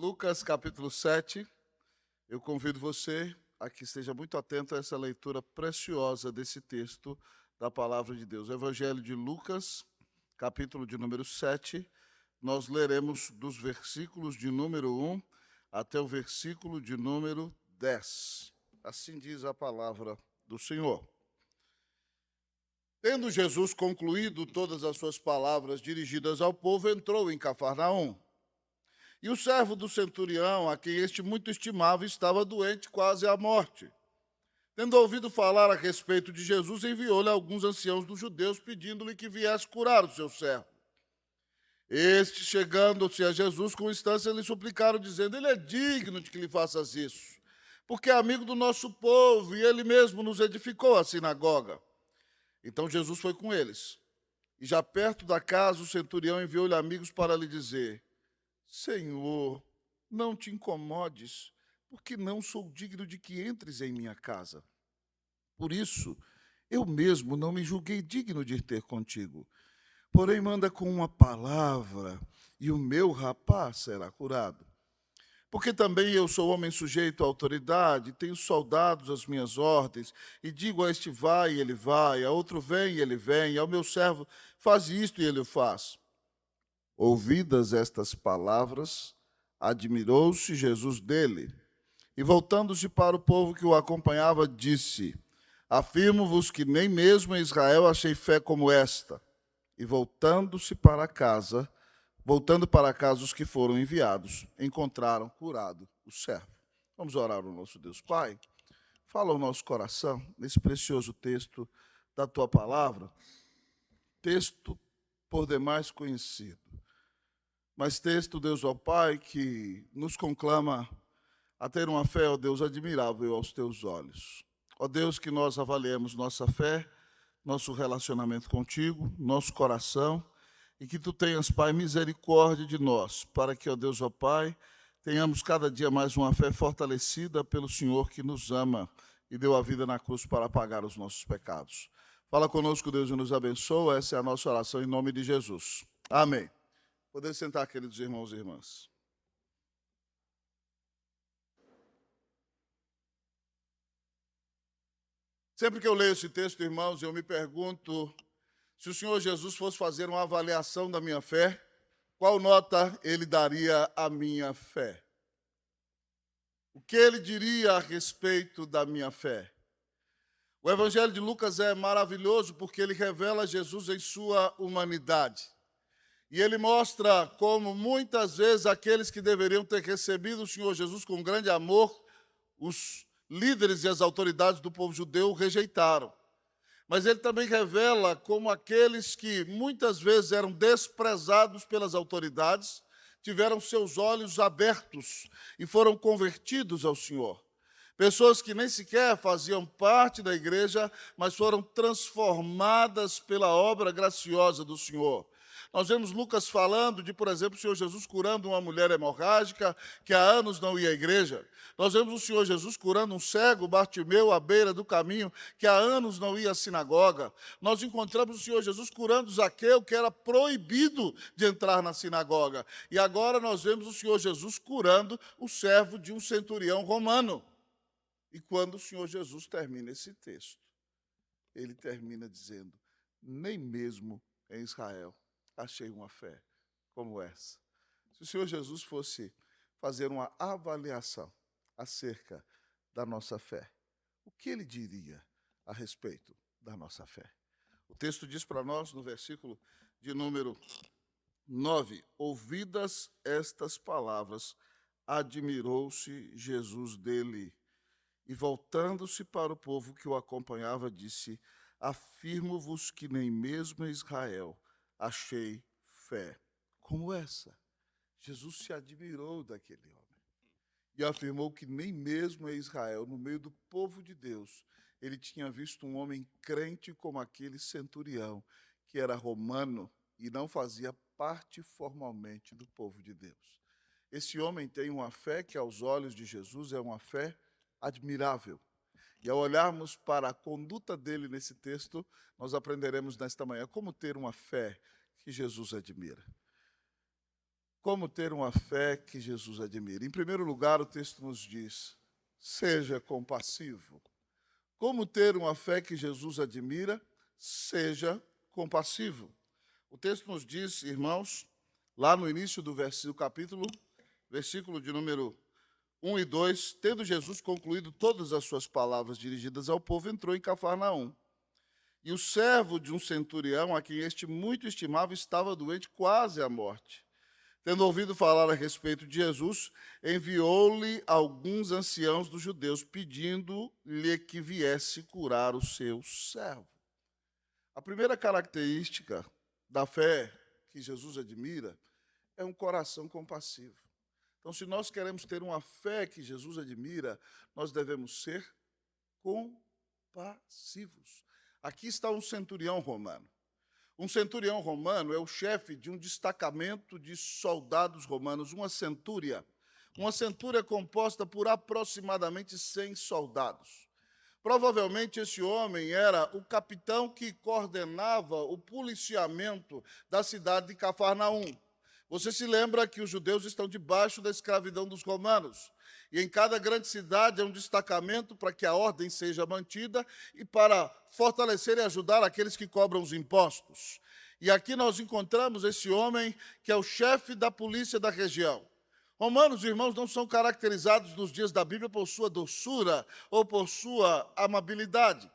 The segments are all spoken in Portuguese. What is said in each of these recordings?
Lucas capítulo 7, eu convido você a que esteja muito atento a essa leitura preciosa desse texto da palavra de Deus. O Evangelho de Lucas, capítulo de número 7, nós leremos dos versículos de número 1 até o versículo de número 10. Assim diz a palavra do Senhor. Tendo Jesus concluído todas as suas palavras dirigidas ao povo, entrou em Cafarnaum. E o servo do centurião, a quem este muito estimava, estava doente quase à morte. Tendo ouvido falar a respeito de Jesus, enviou-lhe alguns anciãos dos judeus, pedindo-lhe que viesse curar o seu servo. Estes, chegando-se a Jesus com instância, lhe suplicaram, dizendo: ele é digno de que lhe faças isso, porque é amigo do nosso povo, e ele mesmo nos edificou a sinagoga. Então Jesus foi com eles. E já perto da casa, o centurião enviou-lhe amigos para lhe dizer: Senhor, não te incomodes, porque não sou digno de que entres em minha casa. Por isso, eu mesmo não me julguei digno de ir ter contigo. Porém, manda com uma palavra, e o meu rapaz será curado. Porque também eu sou homem sujeito à autoridade, tenho soldados às minhas ordens, e digo a este vai, e ele vai, a outro vem, e ele vem, e ao meu servo faz isto, e ele o faz. Ouvidas estas palavras, admirou-se Jesus dele, e voltando-se para o povo que o acompanhava, disse: afirmo-vos que nem mesmo em Israel achei fé como esta. E voltando para casa, os que foram enviados, encontraram curado o servo. Vamos orar ao nosso Deus. Pai, fala ao nosso coração, nesse precioso texto da tua palavra, texto por demais conhecido, mas texto, Deus, ó Pai, que nos conclama a ter uma fé, ó Deus, admirável aos teus olhos. Ó Deus, que nós avaliemos nossa fé, nosso relacionamento contigo, nosso coração, e que tu tenhas, Pai, misericórdia de nós, para que, ó Deus, ó Pai, tenhamos cada dia mais uma fé fortalecida pelo Senhor que nos ama e deu a vida na cruz para pagar os nossos pecados. Fala conosco, Deus, e nos abençoa. Essa é a nossa oração em nome de Jesus. Amém. Poder sentar, queridos irmãos e irmãs. Sempre que eu leio esse texto, irmãos, eu me pergunto, se o Senhor Jesus fosse fazer uma avaliação da minha fé, qual nota ele daria à minha fé? O que ele diria a respeito da minha fé? O Evangelho de Lucas é maravilhoso porque ele revela Jesus em sua humanidade. E ele mostra como muitas vezes aqueles que deveriam ter recebido o Senhor Jesus com grande amor, os líderes e as autoridades do povo judeu o rejeitaram. Mas ele também revela como aqueles que muitas vezes eram desprezados pelas autoridades, tiveram seus olhos abertos e foram convertidos ao Senhor. Pessoas que nem sequer faziam parte da igreja, mas foram transformadas pela obra graciosa do Senhor. Nós vemos Lucas falando de, por exemplo, o Senhor Jesus curando uma mulher hemorrágica que há anos não ia à igreja. Nós vemos o Senhor Jesus curando um cego, Bartimeu, à beira do caminho, que há anos não ia à sinagoga. Nós encontramos o Senhor Jesus curando Zaqueu, que era proibido de entrar na sinagoga. E agora nós vemos o Senhor Jesus curando o servo de um centurião romano. E quando o Senhor Jesus termina esse texto, ele termina dizendo: nem mesmo em Israel achei uma fé como essa. Se o Senhor Jesus fosse fazer uma avaliação acerca da nossa fé, o que ele diria a respeito da nossa fé? O texto diz para nós, no versículo de número 9, ouvidas estas palavras, admirou-se Jesus dele. E voltando-se para o povo que o acompanhava, disse: afirmo-vos que nem mesmo em Israel achei fé como essa. Jesus se admirou daquele homem e afirmou que nem mesmo em Israel, no meio do povo de Deus, ele tinha visto um homem crente como aquele centurião, que era romano e não fazia parte formalmente do povo de Deus. Esse homem tem uma fé que, aos olhos de Jesus, é uma fé admirável. E ao olharmos para a conduta dele nesse texto, nós aprenderemos nesta manhã como ter uma fé que Jesus admira. Como ter uma fé que Jesus admira? Em primeiro lugar, o texto nos diz: seja compassivo. Como ter uma fé que Jesus admira? Seja compassivo. O texto nos diz, irmãos, lá no início do capítulo, versículo de número 1 e 2, tendo Jesus concluído todas as suas palavras dirigidas ao povo, entrou em Cafarnaum. E o servo de um centurião, a quem este muito estimava, estava doente quase à morte. Tendo ouvido falar a respeito de Jesus, enviou-lhe alguns anciãos dos judeus, pedindo-lhe que viesse curar o seu servo. A primeira característica da fé que Jesus admira é um coração compassivo. Então, se nós queremos ter uma fé que Jesus admira, nós devemos ser compassivos. Aqui está um centurião romano. Um centurião romano é o chefe de um destacamento de soldados romanos, uma centúria. Uma centúria composta por aproximadamente 100 soldados. Provavelmente esse homem era o capitão que coordenava o policiamento da cidade de Cafarnaum. Você se lembra que os judeus estão debaixo da escravidão dos romanos. E em cada grande cidade é um destacamento para que a ordem seja mantida e para fortalecer e ajudar aqueles que cobram os impostos. E aqui nós encontramos esse homem que é o chefe da polícia da região. Romanos, irmãos, não são caracterizados nos dias da Bíblia por sua doçura ou por sua amabilidade,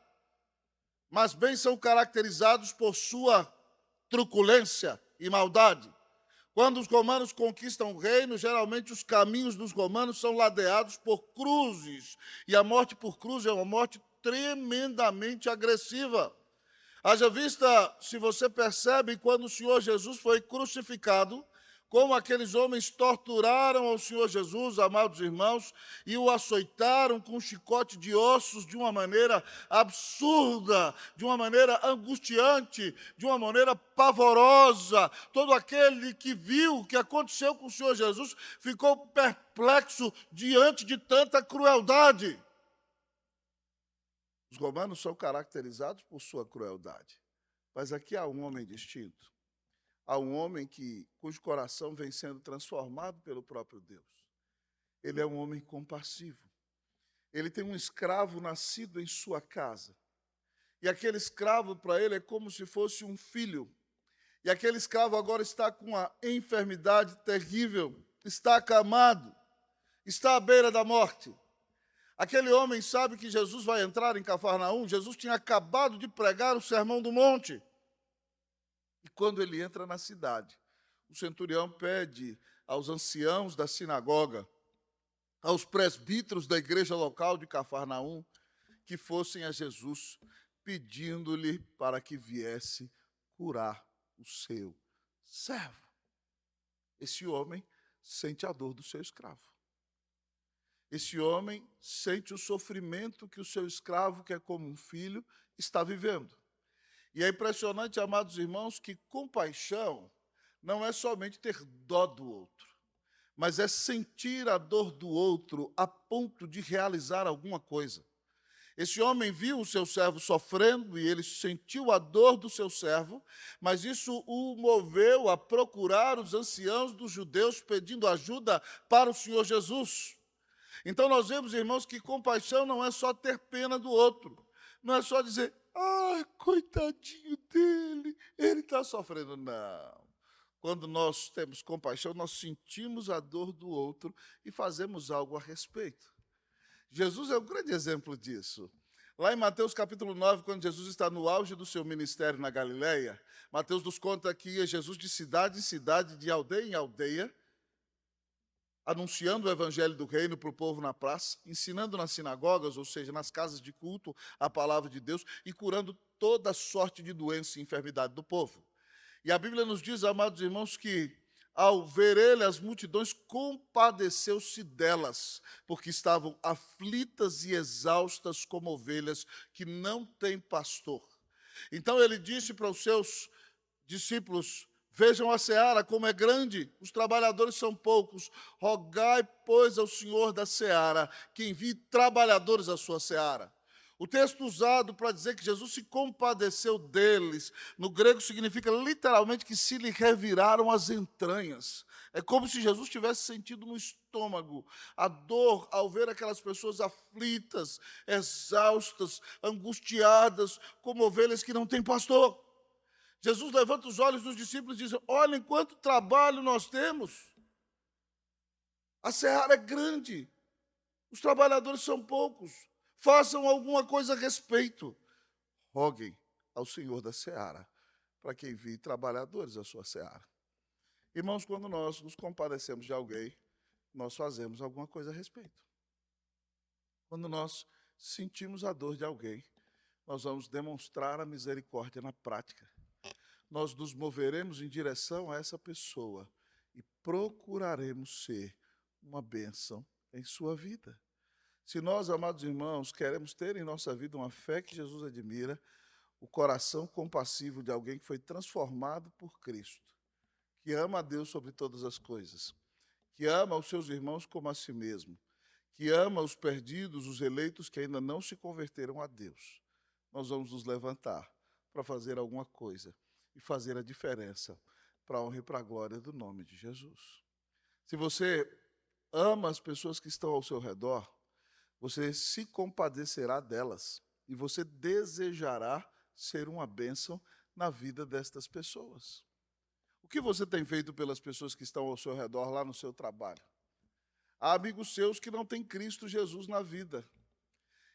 mas bem são caracterizados por sua truculência e maldade. Quando os romanos conquistam o reino, geralmente os caminhos dos romanos são ladeados por cruzes, e a morte por cruz é uma morte tremendamente agressiva. Haja vista, se você percebe, quando o Senhor Jesus foi crucificado, como aqueles homens torturaram ao Senhor Jesus, amados irmãos, e o açoitaram com um chicote de ossos de uma maneira absurda, de uma maneira angustiante, de uma maneira pavorosa. Todo aquele que viu o que aconteceu com o Senhor Jesus ficou perplexo diante de tanta crueldade. Os romanos são caracterizados por sua crueldade, mas aqui há um homem distinto. Há um homem cujo coração vem sendo transformado pelo próprio Deus. Ele é um homem compassivo. Ele tem um escravo nascido em sua casa. E aquele escravo, para ele, é como se fosse um filho. E aquele escravo agora está com uma enfermidade terrível, está acamado, está à beira da morte. Aquele homem sabe que Jesus vai entrar em Cafarnaum. Jesus tinha acabado de pregar o Sermão do Monte. E quando ele entra na cidade, o centurião pede aos anciãos da sinagoga, aos presbíteros da igreja local de Cafarnaum, que fossem a Jesus, pedindo-lhe para que viesse curar o seu servo. Esse homem sente a dor do seu escravo. Esse homem sente o sofrimento que o seu escravo, que é como um filho, está vivendo. E é impressionante, amados irmãos, que compaixão não é somente ter dó do outro, mas é sentir a dor do outro a ponto de realizar alguma coisa. Esse homem viu o seu servo sofrendo e ele sentiu a dor do seu servo, mas isso o moveu a procurar os anciãos dos judeus pedindo ajuda para o Senhor Jesus. Então nós vemos, irmãos, que compaixão não é só ter pena do outro, não é só dizer: ah, coitadinho dele, ele está sofrendo. Não. Quando nós temos compaixão, nós sentimos a dor do outro e fazemos algo a respeito. Jesus é um grande exemplo disso. Lá em Mateus capítulo 9, quando Jesus está no auge do seu ministério na Galileia, Mateus nos conta que ia Jesus de cidade em cidade, de aldeia em aldeia, anunciando o evangelho do reino para o povo na praça, ensinando nas sinagogas, ou seja, nas casas de culto, a palavra de Deus, e curando toda sorte de doença e enfermidade do povo. E a Bíblia nos diz, amados irmãos, que ao ver ele, as multidões compadeceu-se delas, porque estavam aflitas e exaustas como ovelhas que não têm pastor. Então ele disse para os seus discípulos: vejam a seara como é grande, os trabalhadores são poucos. Rogai, pois, ao Senhor da seara que envie trabalhadores à sua seara. O texto usado para dizer que Jesus se compadeceu deles, no grego significa literalmente que se lhe reviraram as entranhas. É como se Jesus tivesse sentido no estômago a dor ao ver aquelas pessoas aflitas, exaustas, angustiadas, como ovelhas que não têm pastor. Jesus levanta os olhos dos discípulos e diz: olhem quanto trabalho nós temos. A seara é grande, os trabalhadores são poucos. Façam alguma coisa a respeito. Roguem ao Senhor da seara para que envie trabalhadores à sua seara. Irmãos, quando nós nos compadecemos de alguém, nós fazemos alguma coisa a respeito. Quando nós sentimos a dor de alguém, nós vamos demonstrar a misericórdia na prática. Nós nos moveremos em direção a essa pessoa e procuraremos ser uma bênção em sua vida. Se nós, amados irmãos, queremos ter em nossa vida uma fé que Jesus admira, o coração compassivo de alguém que foi transformado por Cristo, que ama a Deus sobre todas as coisas, que ama os seus irmãos como a si mesmo, que ama os perdidos, os eleitos que ainda não se converteram a Deus, nós vamos nos levantar para fazer alguma coisa e fazer a diferença para a honra e para a glória do nome de Jesus. Se você ama as pessoas que estão ao seu redor, você se compadecerá delas e você desejará ser uma bênção na vida destas pessoas. O que você tem feito pelas pessoas que estão ao seu redor lá no seu trabalho? Há amigos seus que não têm Cristo Jesus na vida.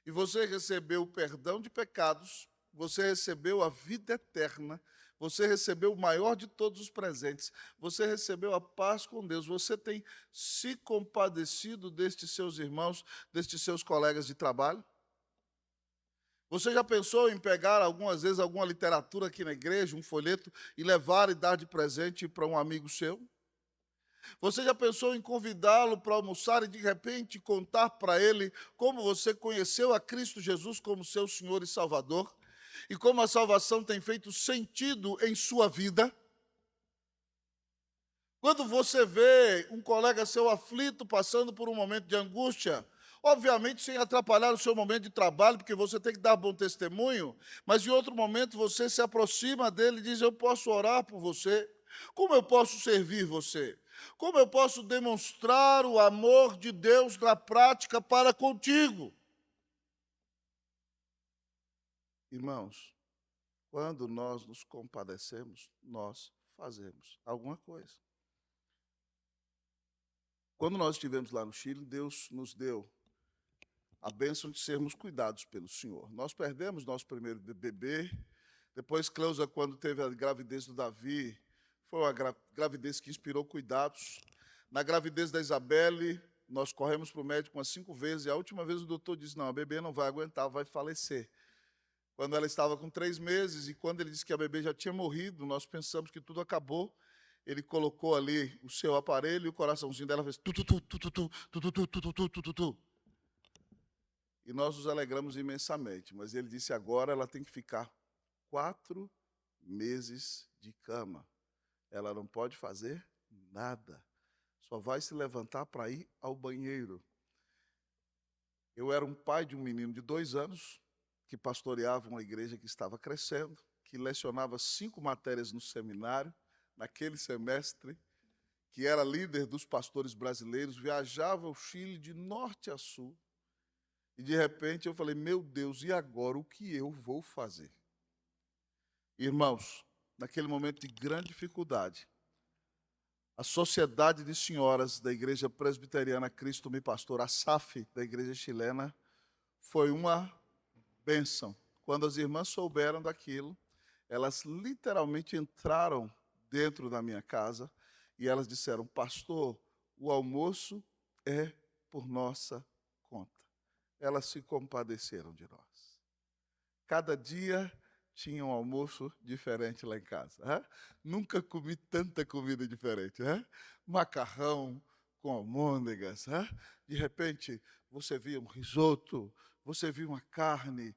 E você recebeu o perdão de pecados, você recebeu a vida eterna, você recebeu o maior de todos os presentes, você recebeu a paz com Deus, você tem se compadecido destes seus irmãos, destes seus colegas de trabalho? Você já pensou em pegar algumas vezes alguma literatura aqui na igreja, um folheto, e levar e dar de presente para um amigo seu? Você já pensou em convidá-lo para almoçar e de repente contar para ele como você conheceu a Cristo Jesus como seu Senhor e Salvador? E como a salvação tem feito sentido em sua vida? Quando você vê um colega seu aflito, passando por um momento de angústia, obviamente sem atrapalhar o seu momento de trabalho, porque você tem que dar bom testemunho, mas em outro momento você se aproxima dele e diz: eu posso orar por você? Como eu posso servir você? Como eu posso demonstrar o amor de Deus na prática para contigo? Irmãos, quando nós nos compadecemos, nós fazemos alguma coisa. Quando nós estivemos lá no Chile, Deus nos deu a bênção de sermos cuidados pelo Senhor. Nós perdemos nosso primeiro bebê, depois Cleusa, quando teve a gravidez do Davi, foi uma gravidez que inspirou cuidados. Na gravidez da Isabelle, nós corremos para o médico umas 5 vezes, e a última vez o doutor disse: não, a bebê não vai aguentar, vai falecer. Quando ela estava com 3 meses, e quando ele disse que a bebê já tinha morrido, nós pensamos que tudo acabou. Ele colocou ali o seu aparelho e o coraçãozinho dela fez tu-tu-tu, tu-tu-tu, tu-tu-tu, tu-tu-tu, tu-tu-tu. E nós nos alegramos imensamente, mas ele disse: agora ela tem que ficar 4 meses de cama. Ela não pode fazer nada, só vai se levantar para ir ao banheiro. Eu era um pai de um menino de 2 anos, que pastoreava uma igreja que estava crescendo, que lecionava 5 matérias no seminário, naquele semestre, que era líder dos pastores brasileiros, viajava ao Chile de norte a sul, e de repente eu falei: meu Deus, e agora o que eu vou fazer? Irmãos, naquele momento de grande dificuldade, a Sociedade de Senhoras da Igreja Presbiteriana Cristo Me Pastor, a SAF da Igreja Chilena, foi uma bênção. Quando as irmãs souberam daquilo, elas literalmente entraram dentro da minha casa e elas disseram: pastor, o almoço é por nossa conta. Elas se compadeceram de nós. Cada dia tinha um almoço diferente lá em casa. Nunca comi tanta comida diferente. Macarrão com almôndegas. De repente, você via um risoto, você via uma carne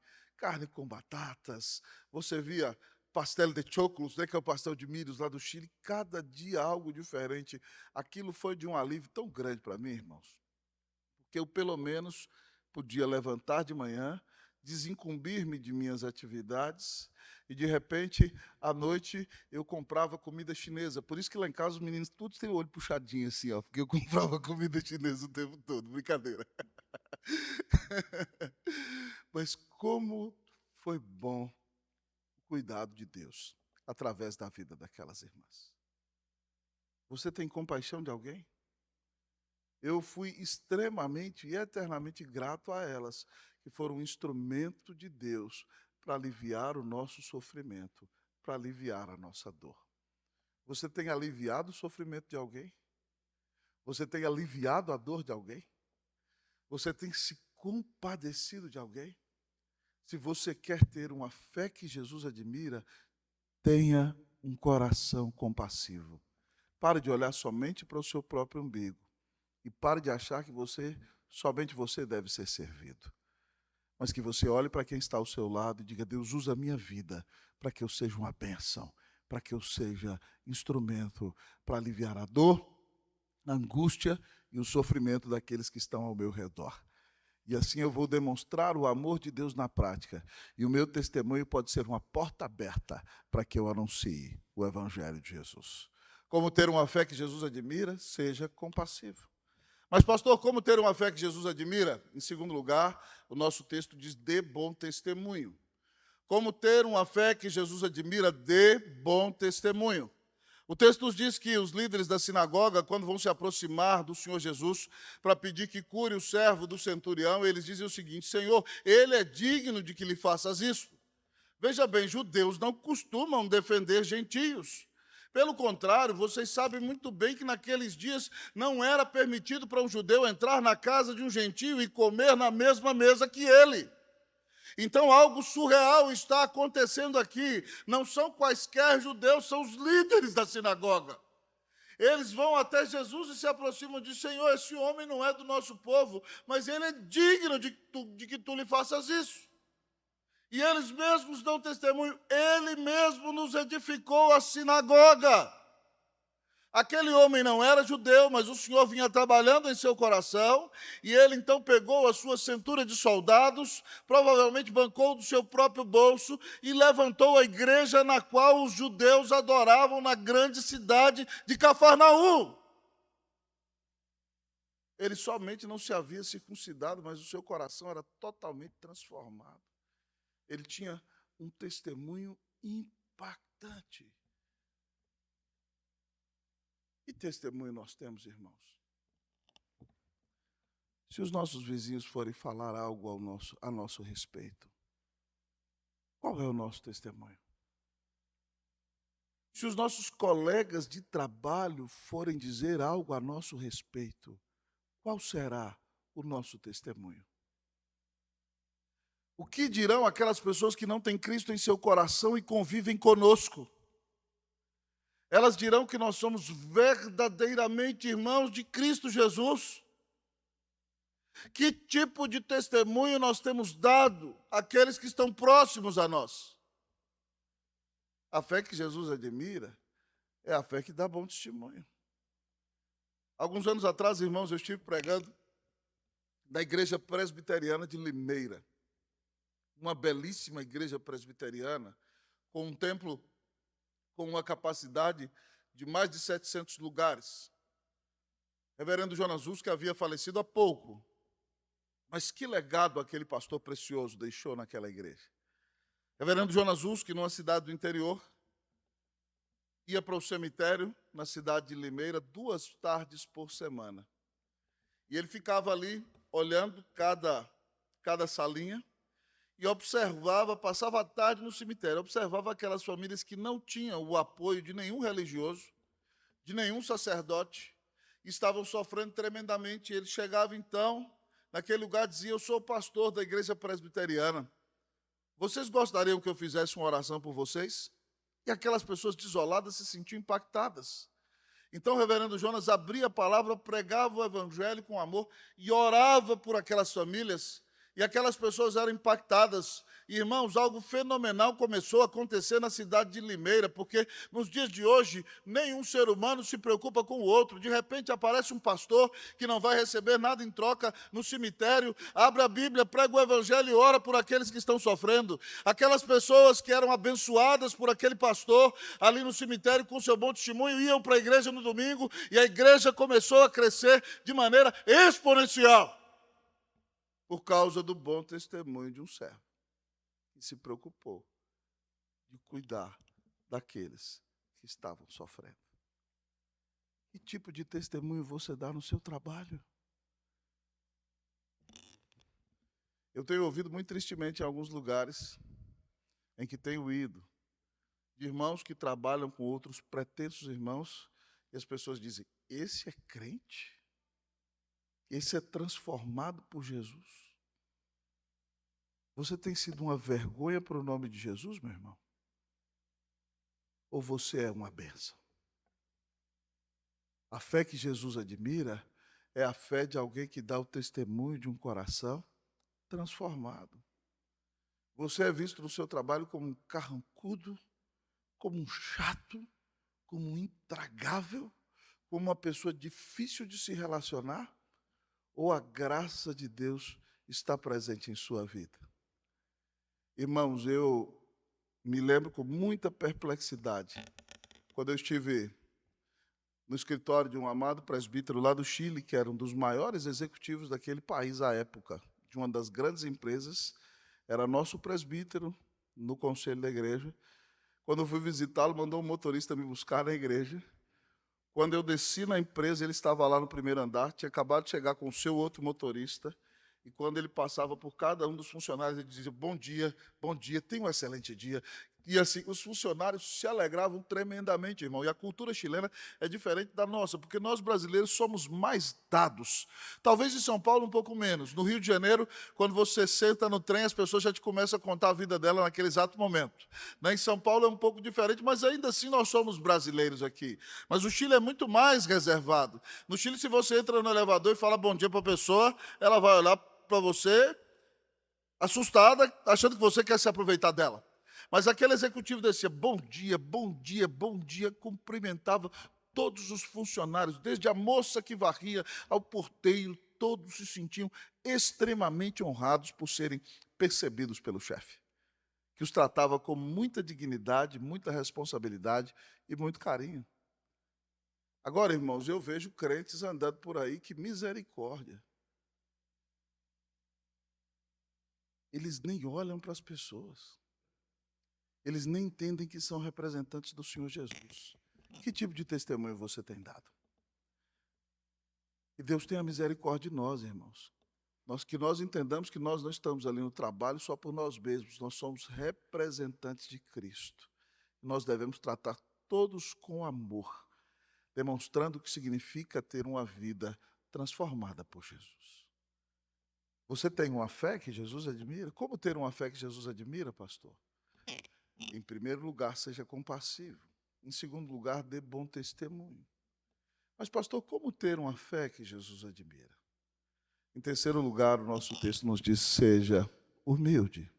com batatas, você via pastel de choclos, que é o pastel de milhos lá do Chile, cada dia algo diferente. Aquilo foi de um alívio tão grande para mim, irmãos, porque eu, pelo menos, podia levantar de manhã, desincumbir-me de minhas atividades, e de repente, à noite, eu comprava comida chinesa. Por isso que lá em casa os meninos todos têm o olho puxadinho assim, ó, porque eu comprava comida chinesa o tempo todo, brincadeira. Mas como foi bom o cuidado de Deus através da vida daquelas irmãs. Você tem compaixão de alguém? Eu fui extremamente e eternamente grato a elas, que foram um instrumento de Deus para aliviar o nosso sofrimento, para aliviar a nossa dor. Você tem aliviado o sofrimento de alguém? Você tem aliviado a dor de alguém? Você tem se compadecido de alguém? Se você quer ter uma fé que Jesus admira, tenha um coração compassivo. Pare de olhar somente para o seu próprio umbigo. E pare de achar que somente você deve ser servido. Mas que você olhe para quem está ao seu lado e diga: Deus, usa a minha vida para que eu seja uma bênção, para que eu seja instrumento para aliviar a dor, a angústia e o sofrimento daqueles que estão ao meu redor. E assim eu vou demonstrar o amor de Deus na prática. E o meu testemunho pode ser uma porta aberta para que eu anuncie o Evangelho de Jesus. Como ter uma fé que Jesus admira? Seja compassivo. Mas, pastor, como ter uma fé que Jesus admira? Em segundo lugar, o nosso texto diz: dê bom testemunho. Como ter uma fé que Jesus admira? Dê bom testemunho. O texto nos diz que os líderes da sinagoga, quando vão se aproximar do Senhor Jesus para pedir que cure o servo do centurião, eles dizem o seguinte: Senhor, ele é digno de que lhe faças isso. Veja bem, judeus não costumam defender gentios. Pelo contrário, vocês sabem muito bem que naqueles dias não era permitido para um judeu entrar na casa de um gentio e comer na mesma mesa que ele. Então algo surreal está acontecendo aqui. Não são quaisquer judeus, são os líderes da sinagoga. Eles vão até Jesus e se aproximam e dizem: Senhor, esse homem não é do nosso povo, mas ele é digno de que tu lhe faças isso. E eles mesmos dão testemunho: ele mesmo nos edificou a sinagoga. Aquele homem não era judeu, mas o Senhor vinha trabalhando em seu coração, e ele então pegou a sua cintura de soldados, provavelmente bancou do seu próprio bolso, e levantou a igreja na qual os judeus adoravam na grande cidade de Cafarnaum. Ele somente não se havia circuncidado, mas o seu coração era totalmente transformado. Ele tinha um testemunho impactante. Que testemunho nós temos, irmãos? Se os nossos vizinhos forem falar algo a nosso respeito, qual é o nosso testemunho? Se os nossos colegas de trabalho forem dizer algo a nosso respeito, qual será o nosso testemunho? O que dirão aquelas pessoas que não têm Cristo em seu coração e convivem conosco? Elas dirão que nós somos verdadeiramente irmãos de Cristo Jesus. Que tipo de testemunho nós temos dado àqueles que estão próximos a nós? A fé que Jesus admira é a fé que dá bom testemunho. Alguns anos atrás, irmãos, eu estive pregando na igreja presbiteriana de Limeira. Uma belíssima igreja presbiteriana, com um templo com uma capacidade de mais de 700 lugares. Reverendo Jonas Hus, que havia falecido há pouco. Mas que legado aquele pastor precioso deixou naquela igreja. Reverendo Jonas Hus, que numa cidade do interior, ia para o cemitério, na cidade de Limeira, 2 tardes por semana. E ele ficava ali, olhando cada salinha, e observava, passava a tarde no cemitério, observava aquelas famílias que não tinham o apoio de nenhum religioso, de nenhum sacerdote, estavam sofrendo tremendamente. Ele chegava então, naquele lugar, dizia: eu sou o pastor da igreja presbiteriana. Vocês gostariam que eu fizesse uma oração por vocês? E aquelas pessoas desoladas se sentiam impactadas. Então o reverendo Jonas abria a palavra, pregava o evangelho com amor e orava por aquelas famílias. E aquelas pessoas eram impactadas. Irmãos, algo fenomenal começou a acontecer na cidade de Limeira, porque nos dias de hoje, nenhum ser humano se preocupa com o outro. De repente aparece um pastor que não vai receber nada em troca no cemitério, abre a Bíblia, prega o Evangelho e ora por aqueles que estão sofrendo. Aquelas pessoas que eram abençoadas por aquele pastor ali no cemitério com seu bom testemunho, iam para a igreja no domingo e a igreja começou a crescer de maneira exponencial por causa do bom testemunho de um servo que se preocupou de cuidar daqueles que estavam sofrendo. Que tipo de testemunho você dá no seu trabalho? Eu tenho ouvido muito tristemente em alguns lugares em que tenho ido, de irmãos que trabalham com outros pretensos irmãos, e as pessoas dizem, esse é crente? Esse é transformado por Jesus? Você tem sido uma vergonha para o nome de Jesus, meu irmão? Ou você é uma bênção? A fé que Jesus admira é a fé de alguém que dá o testemunho de um coração transformado. Você é visto no seu trabalho como um carrancudo, como um chato, como um intragável, como uma pessoa difícil de se relacionar? Ou a graça de Deus está presente em sua vida? Irmãos, eu me lembro com muita perplexidade, quando eu estive no escritório de um amado presbítero lá do Chile, que era um dos maiores executivos daquele país à época, de uma das grandes empresas, era nosso presbítero no conselho da igreja. Quando eu fui visitá-lo, mandou um motorista me buscar na igreja. Quando eu desci na empresa, ele estava lá no primeiro andar, tinha acabado de chegar com o seu outro motorista, e quando ele passava por cada um dos funcionários, ele dizia, bom dia, tenha um excelente dia. E assim, os funcionários se alegravam tremendamente, irmão. E a cultura chilena é diferente da nossa, porque nós brasileiros somos mais dados. Talvez em São Paulo um pouco menos. No Rio de Janeiro, quando você senta no trem, as pessoas já te começam a contar a vida dela naquele exato momento. Em São Paulo é um pouco diferente, mas ainda assim nós somos brasileiros aqui. Mas o Chile é muito mais reservado. No Chile, se você entra no elevador e fala bom dia para a pessoa, ela vai olhar para você, assustada, achando que você quer se aproveitar dela. Mas aquele executivo descia, bom dia, cumprimentava todos os funcionários, desde a moça que varria ao porteiro, todos se sentiam extremamente honrados por serem percebidos pelo chefe, que os tratava com muita dignidade, muita responsabilidade e muito carinho. Agora, irmãos, eu vejo crentes andando por aí, que misericórdia. Eles nem olham para as pessoas. Eles nem entendem que são representantes do Senhor Jesus. Que tipo de testemunho você tem dado? E Deus tenha misericórdia de nós, irmãos. Que nós entendamos que nós não estamos ali no trabalho só por nós mesmos. Nós somos representantes de Cristo. Nós devemos tratar todos com amor, demonstrando o que significa ter uma vida transformada por Jesus. Você tem uma fé que Jesus admira? Como ter uma fé que Jesus admira, pastor? Em primeiro lugar, seja compassivo. Em segundo lugar, dê bom testemunho. Mas, pastor, como ter uma fé que Jesus admira? Em terceiro lugar, o nosso texto nos diz, seja humilde.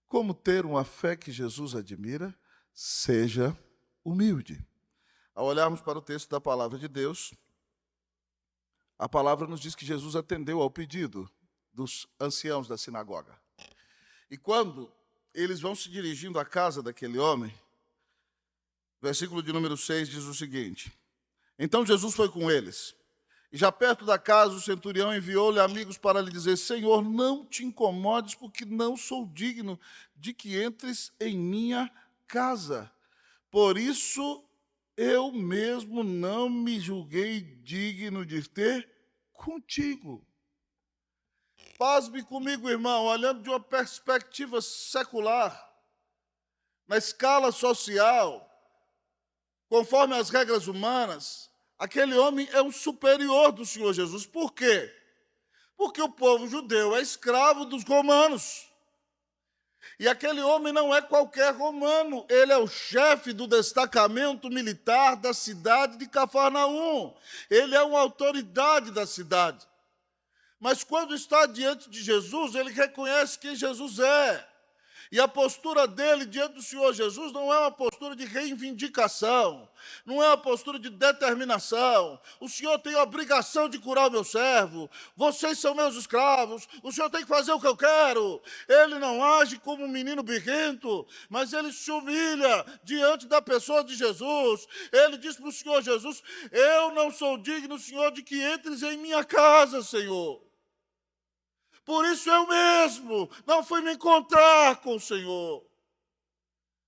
Como ter uma fé que Jesus admira? Seja humilde. Ao olharmos para o texto da palavra de Deus, a palavra nos diz que Jesus atendeu ao pedido dos anciãos da sinagoga. E quando eles vão se dirigindo à casa daquele homem, versículo de número 6 diz o seguinte, então Jesus foi com eles, e já perto da casa o centurião enviou-lhe amigos para lhe dizer, Senhor, não te incomodes, porque não sou digno de que entres em minha casa. Por isso, eu mesmo não me julguei digno de ter contigo. Pasme comigo, irmão, olhando de uma perspectiva secular, na escala social, conforme as regras humanas, aquele homem é um superior do Senhor Jesus. Por quê? Porque o povo judeu é escravo dos romanos. E aquele homem não é qualquer romano, ele é o chefe do destacamento militar da cidade de Cafarnaum. Ele é uma autoridade da cidade. Mas quando está diante de Jesus, ele reconhece quem Jesus é. E a postura dele diante do Senhor Jesus não é uma postura de reivindicação, não é uma postura de determinação. O Senhor tem a obrigação de curar o meu servo, vocês são meus escravos, o Senhor tem que fazer o que eu quero. Ele não age como um menino birrento, mas ele se humilha diante da pessoa de Jesus. Ele diz para o Senhor Jesus: eu não sou digno, Senhor, de que entres em minha casa, Senhor. Por isso eu mesmo não fui me encontrar com o Senhor.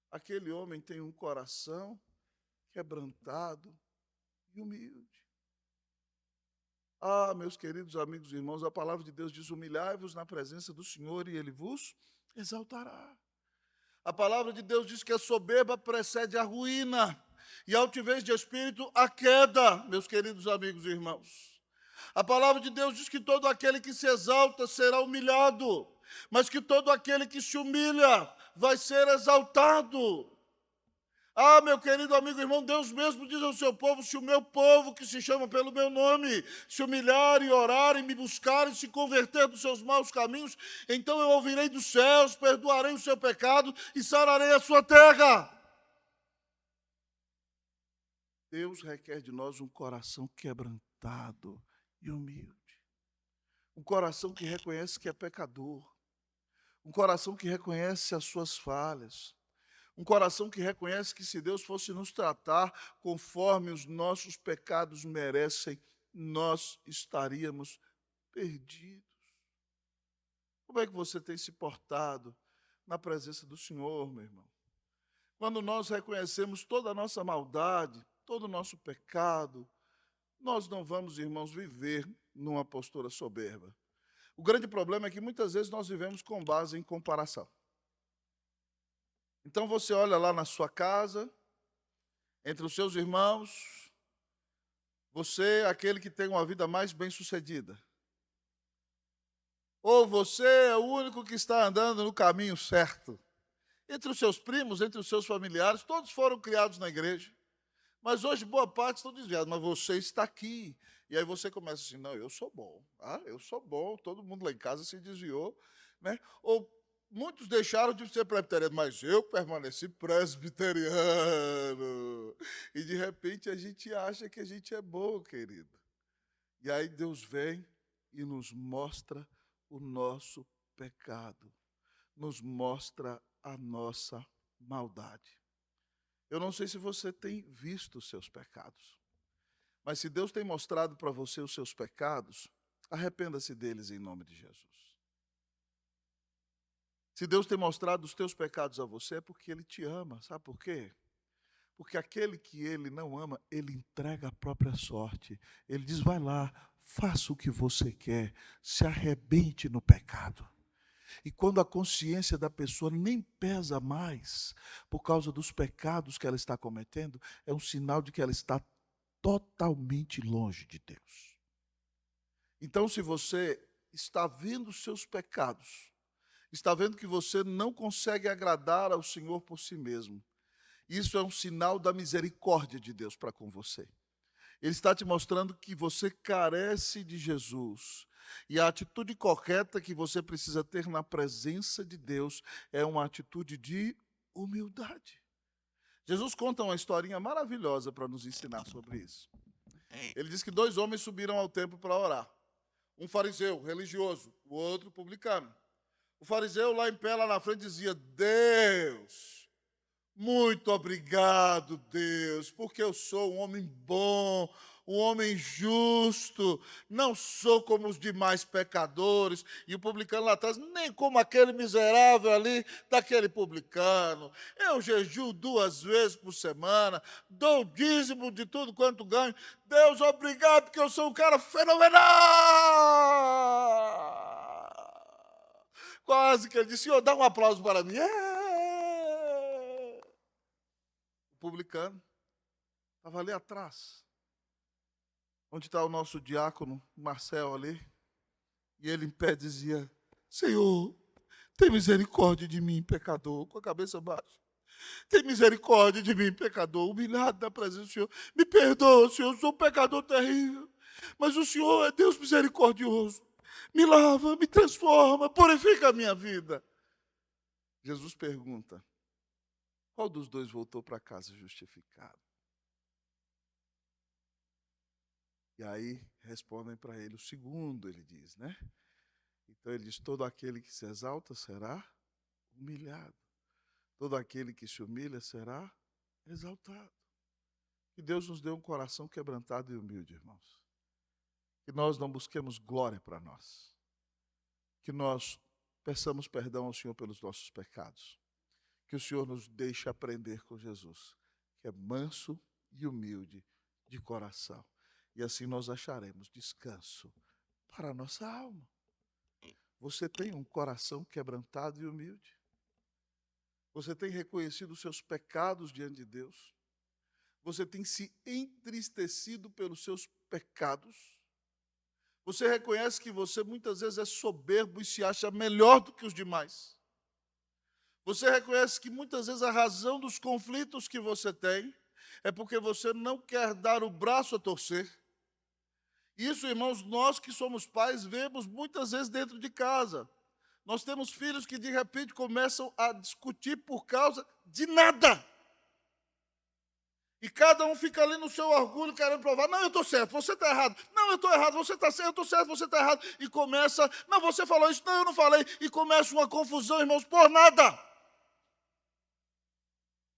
Aquele homem tem um coração quebrantado e humilde. Ah, meus queridos amigos e irmãos, a palavra de Deus diz: humilhai-vos na presença do Senhor e Ele vos exaltará. A palavra de Deus diz que a soberba precede a ruína e a altivez de espírito a queda, meus queridos amigos e irmãos. A palavra de Deus diz que todo aquele que se exalta será humilhado, mas que todo aquele que se humilha vai ser exaltado. Ah, meu querido amigo e irmão, Deus mesmo diz ao seu povo: se o meu povo, que se chama pelo meu nome, se humilhar e orar e me buscar e se converter dos seus maus caminhos, então eu ouvirei dos céus, perdoarei o seu pecado e sararei a sua terra. Deus requer de nós um coração quebrantado e humilde, um coração que reconhece que é pecador, um coração que reconhece as suas falhas, um coração que reconhece que se Deus fosse nos tratar conforme os nossos pecados merecem, nós estaríamos perdidos. Como é que você tem se portado na presença do Senhor, meu irmão? Quando nós reconhecemos toda a nossa maldade, todo o nosso pecado, nós não vamos, irmãos, viver numa postura soberba. O grande problema é que muitas vezes nós vivemos com base em comparação. Então você olha lá na sua casa, entre os seus irmãos, você é aquele que tem uma vida mais bem-sucedida. Ou você é o único que está andando no caminho certo. Entre os seus primos, entre os seus familiares, todos foram criados na igreja. Mas hoje boa parte estão desviados, mas você está aqui. E aí você começa assim: não, eu sou bom. Ah, eu sou bom, todo mundo lá em casa se desviou. Né? Ou muitos deixaram de ser presbiterianos, mas eu permaneci presbiteriano. E de repente a gente acha que a gente é bom, querido. E aí Deus vem e nos mostra o nosso pecado, nos mostra a nossa maldade. Eu não sei se você tem visto os seus pecados, mas se Deus tem mostrado para você os seus pecados, arrependa-se deles em nome de Jesus. Se Deus tem mostrado os teus pecados a você, é porque Ele te ama. Sabe por quê? Porque aquele que Ele não ama, Ele entrega a própria sorte. Ele diz: vai lá, faça o que você quer, se arrebente no pecado. E quando a consciência da pessoa nem pesa mais por causa dos pecados que ela está cometendo, é um sinal de que ela está totalmente longe de Deus. Então, se você está vendo os seus pecados, está vendo que você não consegue agradar ao Senhor por si mesmo, isso é um sinal da misericórdia de Deus para com você. Ele está te mostrando que você carece de Jesus. E a atitude correta que você precisa ter na presença de Deus é uma atitude de humildade. Jesus conta uma historinha maravilhosa para nos ensinar sobre isso. Ele diz que 2 homens subiram ao templo para orar. Um fariseu, religioso, o outro publicano. O fariseu lá em pé, lá na frente, dizia: Deus, muito obrigado, Deus, porque eu sou um homem bom, um homem justo, não sou como os demais pecadores. E o publicano lá atrás: nem como aquele miserável ali, daquele publicano. Eu jejuo 2 vezes por semana, dou o dízimo de tudo quanto ganho. Deus, obrigado, porque eu sou um cara fenomenal. Quase que ele disse: Senhor, dá um aplauso para mim. O publicano estava ali atrás, onde está o nosso diácono Marcel ali, e ele em pé dizia: Senhor, tem misericórdia de mim, pecador, com a cabeça baixa. Tem misericórdia de mim, pecador, humilhado na presença do Senhor. Me perdoa, Senhor, eu sou um pecador terrível, mas o Senhor é Deus misericordioso. me lava, me transforma, purifica a minha vida. Jesus pergunta, qual dos dois voltou para casa justificado? E aí respondem para ele, o segundo, ele diz, né? Então ele diz, todo aquele que se exalta será humilhado. Todo aquele que se humilha será exaltado. Que Deus nos dê um coração quebrantado e humilde, irmãos. Que nós não busquemos glória para nós. Que nós peçamos perdão ao Senhor pelos nossos pecados. Que o Senhor nos deixe aprender com Jesus, que é manso e humilde de coração. E assim nós acharemos descanso para a nossa alma. Você tem um coração quebrantado e humilde? Você tem reconhecido os seus pecados diante de Deus? Você tem se entristecido pelos seus pecados? Você reconhece que você muitas vezes é soberbo e se acha melhor do que os demais? Você reconhece que muitas vezes a razão dos conflitos que você tem é porque você não quer dar o braço a torcer? Isso, irmãos, nós que somos pais vemos muitas vezes dentro de casa. Nós temos filhos que de repente começam a discutir por causa de nada. E cada um fica ali no seu orgulho querendo provar, não, eu estou certo, você está errado. Não, eu estou errado, você está certo, eu estou certo, você está errado. E começa, não, você falou isso, não, eu não falei. E começa uma confusão, irmãos, por nada.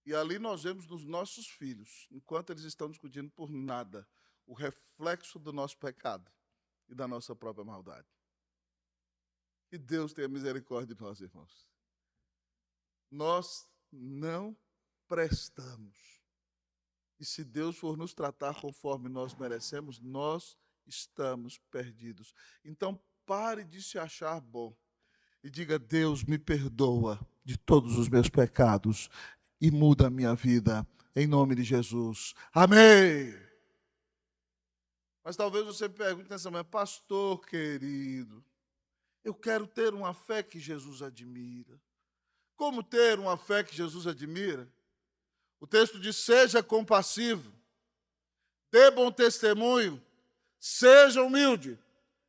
E ali nós vemos nos nossos filhos, enquanto eles estão discutindo por nada, o reflexo do nosso pecado e da nossa própria maldade. Que Deus tenha misericórdia de nós, irmãos. Nós não prestamos. E se Deus for nos tratar conforme nós merecemos, nós estamos perdidos. Então, pare de se achar bom e diga, Deus, me perdoa de todos os meus pecados e muda a minha vida, em nome de Jesus. Amém! Mas talvez você me pergunte nessa manhã, pastor querido, eu quero ter uma fé que Jesus admira. Como ter uma fé que Jesus admira? O texto diz, seja compassivo, dê bom testemunho, seja humilde,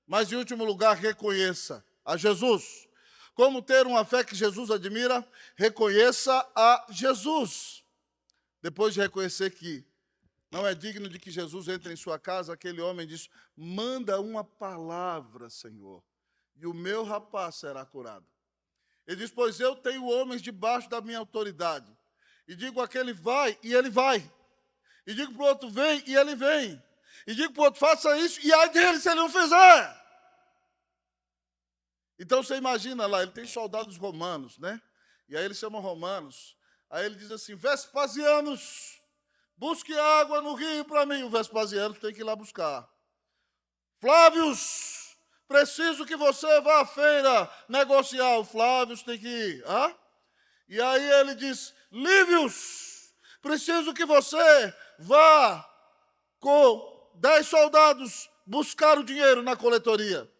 mas em último lugar reconheça a Jesus. Como ter uma fé que Jesus admira? Reconheça a Jesus. Depois de reconhecer que não é digno de que Jesus entre em sua casa, aquele homem diz, manda uma palavra, Senhor, e o meu rapaz será curado. Ele diz, pois eu tenho homens debaixo da minha autoridade. E digo àquele vai, e ele vai. E digo para o outro vem, e ele vem. E digo para o outro faça isso, e ai dele se ele não fizer. Então você imagina lá, ele tem soldados romanos, né? E aí ele chama romanos. Aí ele diz assim, Vespasianos, busque água no rio para mim. O Vespasiano tem que ir lá buscar. Flávios, preciso que você vá à feira negociar. O Flávios tem que ir. Ah? E aí ele diz, Lívios, preciso que você vá com 10 soldados buscar o dinheiro na coletoria.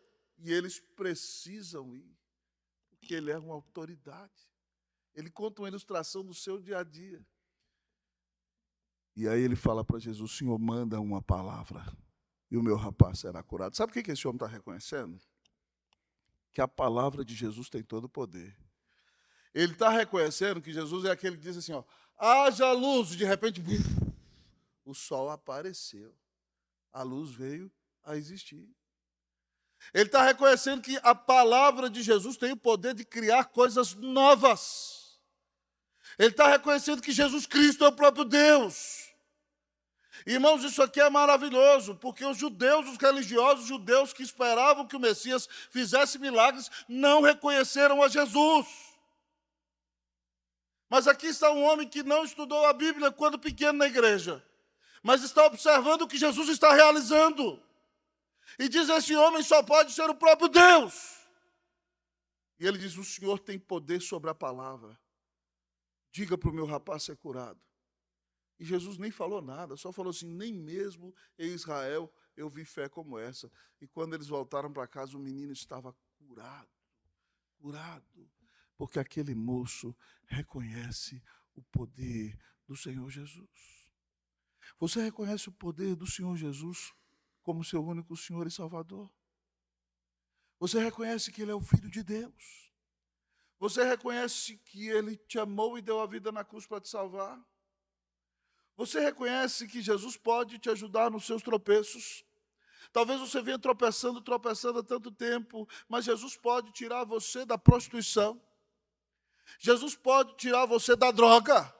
E eles precisam ir, porque ele é uma autoridade. Ele conta uma ilustração do seu dia a dia. E aí ele fala para Jesus, o Senhor manda uma palavra e o meu rapaz será curado. Sabe o que esse homem está reconhecendo? Que a palavra de Jesus tem todo o poder. Ele está reconhecendo que Jesus é aquele que diz assim, ó, haja luz, e de repente, o sol apareceu. A luz veio a existir. Ele está reconhecendo que a palavra de Jesus tem o poder de criar coisas novas. Ele está reconhecendo que Jesus Cristo é o próprio Deus. Irmãos, isso aqui é maravilhoso, porque os judeus, os religiosos judeus que esperavam que o Messias fizesse milagres, não reconheceram a Jesus. Mas aqui está um homem que não estudou a Bíblia quando pequeno na igreja, mas está observando o que Jesus está realizando. E diz, esse homem só pode ser o próprio Deus. E ele diz, o Senhor tem poder sobre a palavra. Diga para o meu rapaz ser curado. E Jesus nem falou nada, só falou assim, nem mesmo em Israel eu vi fé como essa. E quando eles voltaram para casa, o menino estava curado. Curado. Porque aquele moço reconhece o poder do Senhor Jesus. Você reconhece o poder do Senhor Jesus como seu único Senhor e Salvador? Você reconhece que Ele é o Filho de Deus? Você reconhece que Ele te amou e deu a vida na cruz para te salvar? Você reconhece que Jesus pode te ajudar nos seus tropeços? Talvez você venha tropeçando há tanto tempo, mas Jesus pode tirar você da prostituição. Jesus pode tirar você da droga.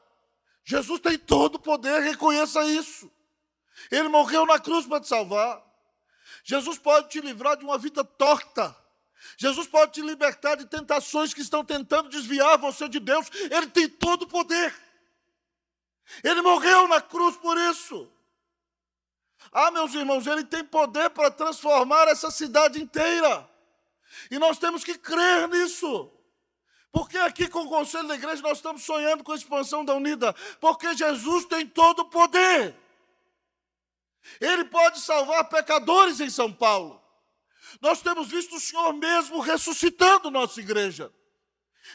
Jesus tem todo o poder, reconheça isso. Ele morreu na cruz para te salvar. Jesus pode te livrar de uma vida torta. Jesus pode te libertar de tentações que estão tentando desviar você de Deus. Ele tem todo o poder. Ele morreu na cruz por isso. Ah, meus irmãos, Ele tem poder para transformar essa cidade inteira. E nós temos que crer nisso. Porque aqui com o Conselho da Igreja nós estamos sonhando com a expansão da Unida. Porque Jesus tem todo o poder. Ele pode salvar pecadores em São Paulo. Nós temos visto o Senhor mesmo ressuscitando nossa igreja.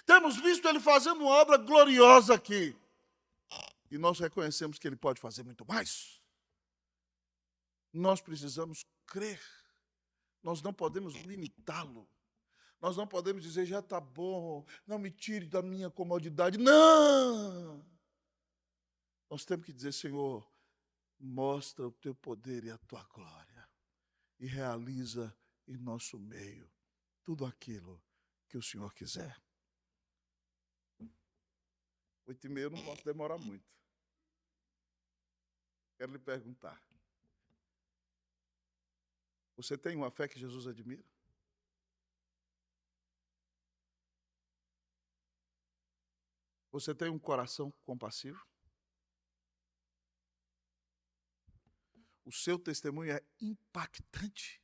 Temos visto Ele fazendo uma obra gloriosa aqui. E nós reconhecemos que Ele pode fazer muito mais. Nós precisamos crer. Nós não podemos limitá-lo. Nós não podemos dizer, já está bom, não me tire da minha comodidade. Não! Nós temos que dizer, Senhor, mostra o teu poder e a tua glória. E realiza em nosso meio tudo aquilo que o Senhor quiser. 8h30 eu não posso demorar muito. Quero lhe perguntar. Você tem uma fé que Jesus admira? Você tem um coração compassivo? O seu testemunho é impactante.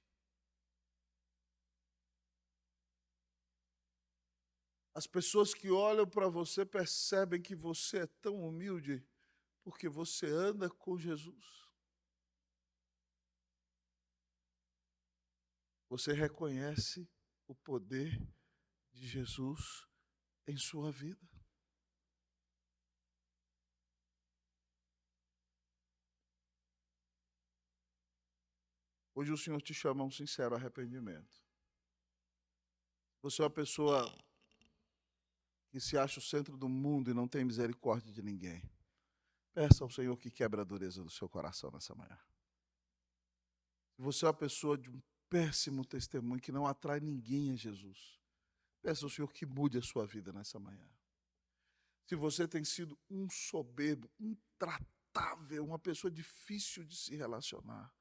As pessoas que olham para você percebem que você é tão humilde porque você anda com Jesus. Você reconhece o poder de Jesus em sua vida. Hoje o Senhor te chama a um sincero arrependimento. Você é uma pessoa que se acha o centro do mundo e não tem misericórdia de ninguém. Peça ao Senhor que quebre a dureza do seu coração nessa manhã. Se você é uma pessoa de um péssimo testemunho que não atrai ninguém a Jesus, peça ao Senhor que mude a sua vida nessa manhã. Se você tem sido um soberbo, intratável, uma pessoa difícil de se relacionar,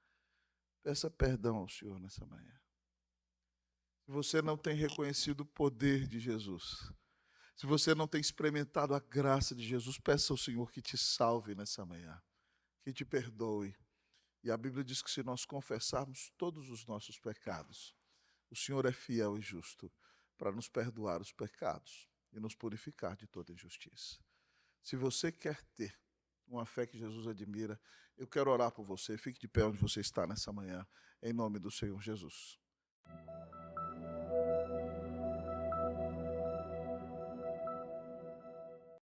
peça perdão ao Senhor nessa manhã. Se você não tem reconhecido o poder de Jesus, se você não tem experimentado a graça de Jesus, peça ao Senhor que te salve nessa manhã, que te perdoe. E a Bíblia diz que se nós confessarmos todos os nossos pecados, o Senhor é fiel e justo para nos perdoar os pecados e nos purificar de toda injustiça. Se você quer ter uma fé que Jesus admira, eu quero orar por você. Fique de pé onde você está nessa manhã, em nome do Senhor Jesus.